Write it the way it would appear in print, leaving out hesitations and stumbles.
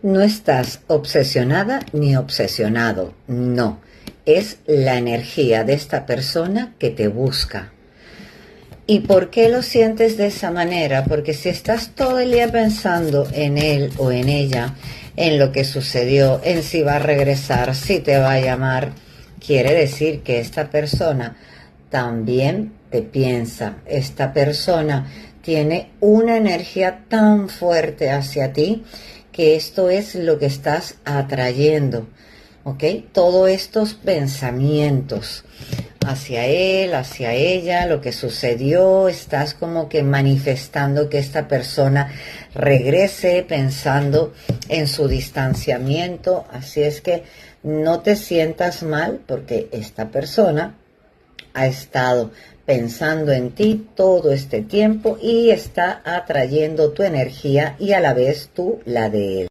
No estás obsesionada ni obsesionado, no. Es la energía de esta persona que te busca. ¿Y por qué lo sientes de esa manera? Porque si estás todo el día pensando en él o en ella, en lo que sucedió, en si va a regresar, si te va a llamar, quiere decir que esta persona también te piensa. Esta persona tiene una energía tan fuerte hacia ti que esto es lo que estás atrayendo, ¿ok? Todos estos pensamientos hacia él, hacia ella, lo que sucedió, estás como que manifestando que esta persona regrese pensando en su distanciamiento, así es que no te sientas mal porque esta persona ha estado pensando en ti todo este tiempo y está atrayendo tu energía y a la vez tú la de él.